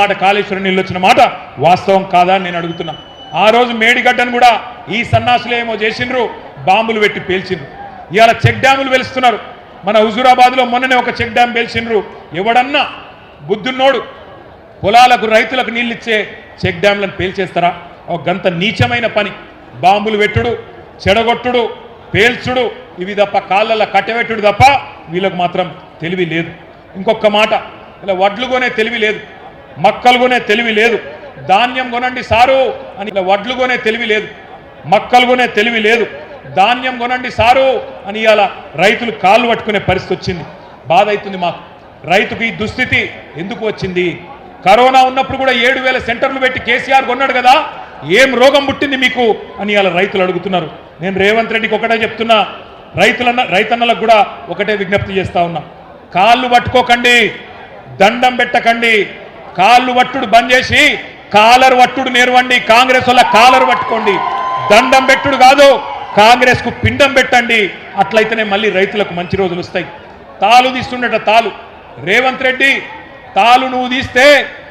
మాట కాళేశ్వరం నీళ్ళు వచ్చిన మాట వాస్తవం కాదా అని నేను అడుగుతున్నా. ఆ రోజు మేడిగడ్డను కూడా ఈ సన్నాసులు ఏమో చేసిండ్రు, బాంబులు పెట్టి పేల్చిండ్రు. ఇవాళ చెక్ డ్యాములు వెలుస్తున్నారు. మన హుజూరాబాద్లో మొన్ననే ఒక చెక్ డ్యామ్ పేల్చిండ్రు. ఎవడన్నా బుద్ధున్నోడు పొలాలకు రైతులకు నీళ్ళు ఇచ్చే చెక్ డ్యామ్లను పేల్చేస్తారా? ఒక గంత నీచమైన పని. బాంబులు పెట్టుడు, చెడగొట్టుడు, పేల్చుడు, ఇవి తప్ప కాళ్ళ కట్టెపెట్టుడు తప్ప వీళ్ళకు మాత్రం తెలివి లేదు. ఇంకొక మాట, ఇలా వడ్లు కొనే తెలివి లేదు, మక్కలు కొనే తెలివి లేదు, ధాన్యం కొనండి సారు అని ఇలా వడ్లు కొనే తెలివి లేదు, మక్కలు కొనే తెలివి లేదు, ధాన్యం కొనండి సారు అని ఇలా రైతులు కాళ్ళు పట్టుకునే పరిస్థితి వచ్చింది. బాధ అవుతుంది మాకు. రైతుకు ఈ దుస్థితి ఎందుకు వచ్చింది? కరోనా ఉన్నప్పుడు కూడా 7,000 సెంటర్లు పెట్టి కేసీఆర్ కొన్నాడు కదా, ఏం రోగం పుట్టింది మీకు అని ఇలా రైతులు అడుగుతున్నారు. నేను రేవంత్ రెడ్డికి ఒకటే చెప్తున్నా, రైతన్నలకు కూడా ఒకటే విజ్ఞప్తి చేస్తా ఉన్నా, కాళ్ళు పట్టుకోకండి, దండం పెట్టకండి, కాళ్ళు వట్టుడు బంద్ చేసి కాలర్ వట్టుడు నేర్వండి. కాంగ్రెస్ వల్ల కాలర్ పట్టుకోండి, దండం పెట్టుడు కాదు, కాంగ్రెస్ కు పిండం పెట్టండి. అట్లయితేనే మళ్ళీ రైతులకు మంచి రోజులు వస్తాయి. తాలు తీస్తుండట తాలు. రేవంత్ రెడ్డి తాలు నువ్వు తీస్తే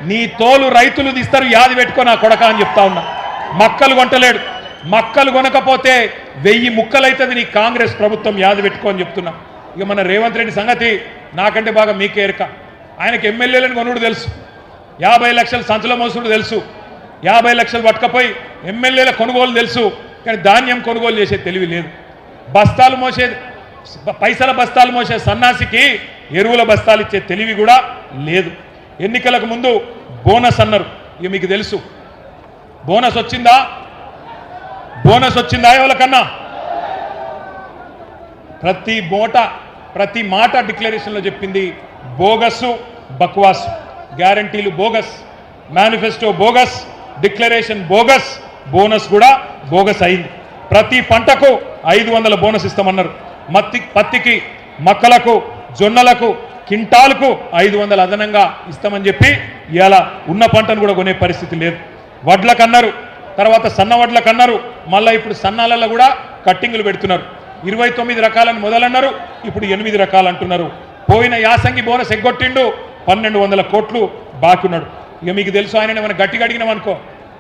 నీ తోలు రైతులు తీస్తారు, యాది పెట్టుకో నా కొడక అని చెప్తా ఉన్నా. మక్కలు కొంటలేడు, మక్కలు కొనకపోతే 1000 ముక్కలైతుంది నీ కాంగ్రెస్ ప్రభుత్వం, యాది పెట్టుకో అని చెప్తున్నా. ఇక మన రేవంత్ రెడ్డి సంగతి నాకంటే బాగా మీకే ఎరక. ఆయనకి ఎమ్మెల్యేలను కొనుడు తెలుసు, 50 లక్షలు సంచుల మోసుడు తెలుసు, 50 లక్షలు పట్టుకపోయి ఎమ్మెల్యేల కొనుగోలు తెలుసు, కానీ ధాన్యం కొనుగోలు చేసే తెలివి లేదు. బస్తాలు మోసే పైసల బస్తాలు మోసే సన్నాసికి ఎరువుల బస్తాలు ఇచ్చే తెలివి కూడా లేదు. ఎన్నికలకు ముందు బోనస్ అన్నారు. ఇక మీకు తెలుసు బోనస్ వచ్చిందా? బోనస్ వచ్చిందా ఎవరికన్నా? ప్రతి మాట డిక్లరేషన్లో చెప్పింది బోగస్సు, బక్వాసు. గ్యారంటీలు bogus, manifesto bogus, declaration bogus, bonus కూడా బోగస్ అయింది. ప్రతి పంటకు 500 బోనస్ ఇస్తామన్నారు. పత్తికి, మక్కలకు, జొన్నలకు, కింటాలకు 500 అదనంగా ఇస్తామని చెప్పి ఇవాళ ఉన్న పంటను కూడా కొనే పరిస్థితి లేదు. వడ్లకు అన్నారు, తర్వాత సన్న వడ్లకు అన్నారు, మళ్ళీ ఇప్పుడు సన్నాలలో కూడా కట్టింగులు పెడుతున్నారు. 29 రకాలను మొదలన్నారు, ఇప్పుడు 8 రకాలు అంటున్నారు. పోయిన యాసంగి బోనస్ ఎగ్గొట్టిండు, 1200 కోట్లు బాకీ ఉన్నాడు. ఇక మీకు తెలుసు, ఆయన ఏమైనా గట్టిగా అడిగినాం అనుకో,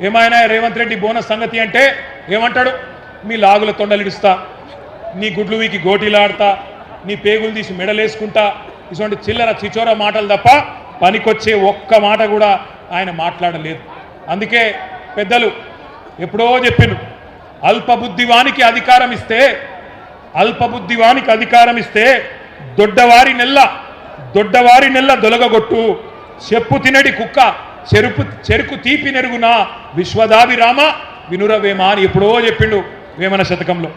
ఏమైనా రేవంత్ రెడ్డి బోనస్ సంగతి అంటే ఏమంటాడు? మీ లాగుల తొండలిడుస్తా, నీ గుడ్లు వీకి గోటీలాడతా, నీ పేగులు తీసి మెడలేసుకుంటా, ఇటువంటి చిల్లర చిచోర మాటలు తప్ప పనికొచ్చే ఒక్క మాట కూడా ఆయన మాట్లాడలేదు. అందుకే పెద్దలు ఎప్పుడో చెప్పిండ్రు, అల్పబుద్ధివానికి అధికారం ఇస్తే దొడ్డవారి నెల్ల దొలగగొట్టు, చెప్పు తినడి కుక్క చెరుకు తీపి నెరుగునా విశ్వదాభిరామ వినురవేమ అని ఎప్పుడో చెప్పిండు వేమన శతకంలో.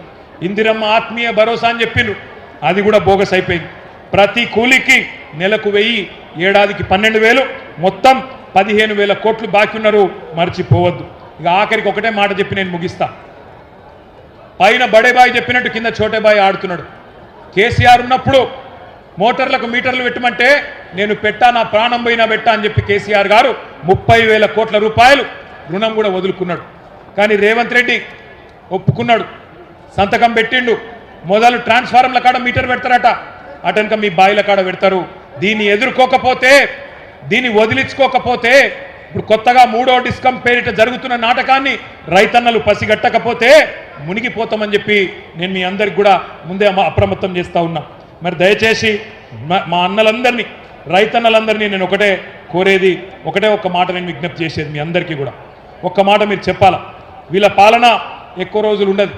ఇందిరమ్మ ఆత్మీయ భరోసా అని చెప్పిండ్రు, అది కూడా బోగస్ అయిపోయింది. ప్రతి కూలికి నెలకు 1000, ఏడాదికి 12,000, మొత్తం 15,000 కోట్లు బాకీ ఉన్నారు, మర్చిపోవద్దు. ఇక ఆఖరికి ఒకటే మాట చెప్పి నేను ముగిస్తా. పైన బడేబాయి చెప్పినట్టు కింద చోటేబాయి ఆడుతున్నాడు. కేసీఆర్ ఉన్నప్పుడు మోటార్లకు మీటర్లు పెట్టమంటే నేను పెట్టా, నా ప్రాణం పోయినా పెట్టా అని చెప్పి కేసీఆర్ గారు 30,000 కోట్ల రూపాయలు రుణం కూడా వదులుకున్నాడు. కానీ రేవంత్ రెడ్డి ఒప్పుకున్నాడు, సంతకం పెట్టిండు. మొదలు ట్రాన్స్ఫార్మర్ల కాడ మీటర్ పెడతారట, అటెనక మీ బాయిల కాడ పెడతారు. దీన్ని ఎదుర్కోకపోతే, దీన్ని వదిలించుకోకపోతే, ఇప్పుడు కొత్తగా 3వ డిస్కమ్ పేరిట జరుగుతున్న నాటకాన్ని రైతన్నలు పసిగట్టకపోతే మునిగిపోతామని చెప్పి నేను మీ అందరికి కూడా ముందే అప్రమత్తం చేస్తూ ఉన్నా. మరి దయచేసి మా అన్నలందరినీ, రైతన్నలందరినీ నేను ఒకటే కోరేది, ఒక్క మాట నేను విజ్ఞప్తి చేసేది మీ అందరికీ కూడా ఒక్క మాట మీరు చెప్పాలా. వీళ్ళ పాలన ఎక్కువ రోజులు ఉండదు.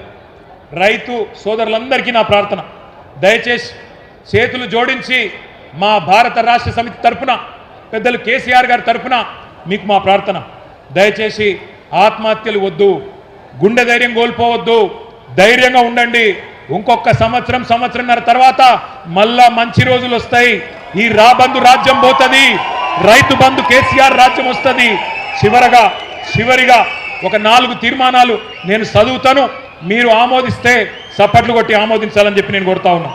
రైతు సోదరులందరికీ నా ప్రార్థన, దయచేసి చేతులు జోడించి మా భారత రాష్ట్ర సమితి తరఫున, పెద్దలు కేసీఆర్ గారి తరఫున మీకు మా ప్రార్థన, దయచేసి ఆత్మహత్యలు వద్దు, గుండె ధైర్యం కోల్పోవద్దు, ధైర్యంగా ఉండండి. ఇంకొక సంవత్సరంన్నర తర్వాత మళ్ళా మంచి రోజులు వస్తాయి. ఈ రాబందు రాజ్యం పోతుంది, రైతు బంధు కేసీఆర్ రాజ్యం వస్తుంది. చివరిగా ఒక 4 తీర్మానాలు నేను చదువుతాను, మీరు ఆమోదిస్తే చప్పట్లు కొట్టి ఆమోదించాలని చెప్పి నేను కోరుతా ఉన్నా.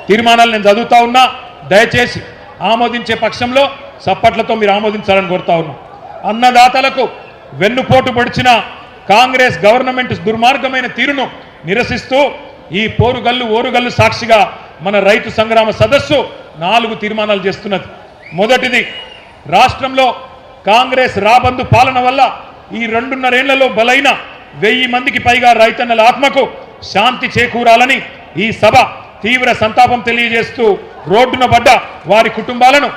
తీర్మానాలు నేను చదువుతా ఉన్నా, దయచేసి ఆమోదించే పక్షంలో చప్పట్లతో మీరు ఆమోదించాలని కోరుతా ఉన్నా. అన్నదాతలకు వెన్నుపోటు పొడిచిన కాంగ్రెస్ గవర్నమెంట్ దుర్మార్గమైన తీరును నిరసిస్తూ ఈ ఓరుగల్లు సాక్షిగా మన రైతు సంగ్రామ సదస్సు 4 తీర్మానాలు చేస్తున్నది. మొదటిది, రాష్ట్రంలో కాంగ్రెస్ రాబందు పాలన వల్ల ఈ 2.5 ఏళ్లలో బలైన 1000 మందికి పైగా రైతన్నల ఆత్మకు శాంతి చేకూరాలని ఈ సభ తీవ్ర సంతాపం తెలియజేస్తూ రోడ్డున పడ్డ వారి కుటుంబాలను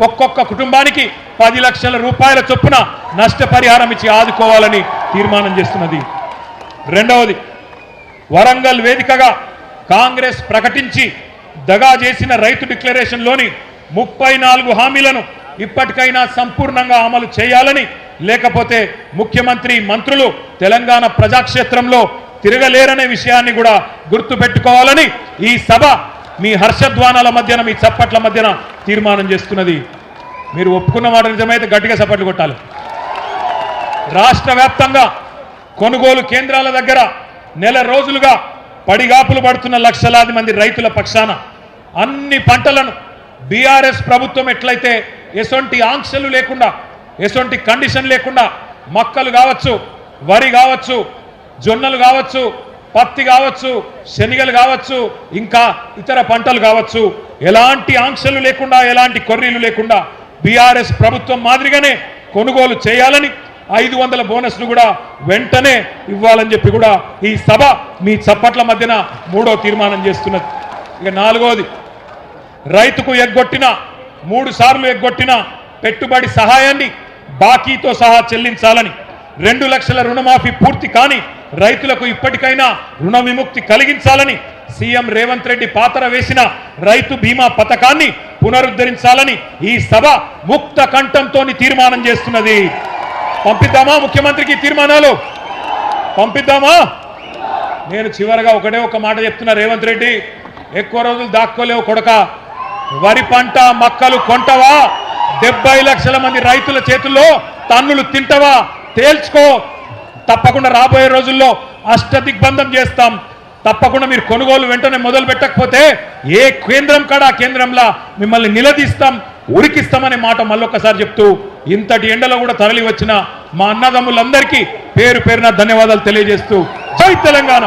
ఒక్కొక్క కుటుంబానికి 10 లక్షల రూపాయల చొప్పున నష్టపరిహారం ఇచ్చి ఆదుకోవాలని తీర్మానం చేస్తున్నది. రెండవది, వరంగల్ వేదికగా కాంగ్రెస్ ప్రకటించి దగా చేసిన రైతు డిక్లరేషన్లోని 34 హామీలను ఇప్పటికైనా సంపూర్ణంగా అమలు చేయాలని, లేకపోతే ముఖ్యమంత్రి మంత్రులు తెలంగాణ ప్రజాక్షేత్రంలో తిరగలేరనే విషయాన్ని కూడా గుర్తుపెట్టుకోవాలని ఈ సభ మీ హర్షధ్వానాల మధ్యన, మీ చప్పట్ల మధ్యన తీర్మానం చేస్తున్నది. మీరు ఒప్పుకున్న మాట నిజమైతే గట్టిగా చప్పట్లు కొట్టాలి. రాష్ట్ర వ్యాప్తంగా కొనుగోలు కేంద్రాల దగ్గర నెల రోజులుగా పడిగాపులు పడుతున్న లక్షలాది మంది రైతుల పక్షాన అన్ని పంటలను బీఆర్ఎస్ ప్రభుత్వం ఎట్లయితే ఎసొంటి ఆంక్షలు లేకుండా, ఎసొంటి కండిషన్ లేకుండా మక్కలు కావచ్చు, వరి కావచ్చు, జొన్నలు కావచ్చు, పత్తి కావచ్చు, శనగలు కావచ్చు, ఇంకా ఇతర పంటలు కావచ్చు, ఎలాంటి ఆంక్షలు లేకుండా, ఎలాంటి కొర్రీలు లేకుండా బీఆర్ఎస్ ప్రభుత్వం మాదిరిగానే కొనుగోలు చేయాలని, 500 బోనస్ను కూడా వెంటనే ఇవ్వాలని చెప్పి కూడా ఈ సభ మీ చప్పట్ల మధ్యన 3వ తీర్మానం చేస్తున్నది. ఇక 4వది, రైతుకు ఎగ్గొట్టిన 3 సార్లు ఎగ్గొట్టిన పెట్టుబడి సహాయాన్ని బాకీతో సహా చెల్లించాలని, 2 లక్షల రుణమాఫీ పూర్తి కాని రైతులకు ఇప్పటికైనా రుణ విముక్తి కలిగించాలని, సీఎం రేవంత్ రెడ్డి పాతర వేసిన రైతు బీమా పథకాన్ని పునరుద్ధరించాలని ఈ సభ ముక్త కంఠంతో తీర్మానం చేస్తున్నది. పంపిద్దామా ముఖ్యమంత్రికి తీర్మానాలు? పంపిద్దామా? నేను చివరగా ఒక మాట చెప్తున్నా, రేవంత్ రెడ్డి ఎక్కువ రోజులు దాక్కోలేవు కొడక. వరి పంట మక్కలు కొంటవా? 70 లక్షల మంది రైతుల చేతుల్లో తన్నులు తింటవా? తేల్చుకో. తప్పకుండా రాబోయే రోజుల్లో అష్టదిగ్బంధం చేస్తాం. తప్పకుండా మీరు కొనుగోలు వెంటనే మొదలు పెట్టకపోతే ఏ కేంద్రం కాడ ఆ కేంద్రంలో మిమ్మల్ని నిలదీస్తాం, ఉరికిస్తామనే మాట మళ్ళొక్కసారి చెప్తూ, ఇంతటి ఎండలో కూడా తరలి వచ్చిన మా అన్నదమ్ములందరికీ పేరు పేరున ధన్యవాదాలు తెలియజేస్తూ, జై తెలంగాణ.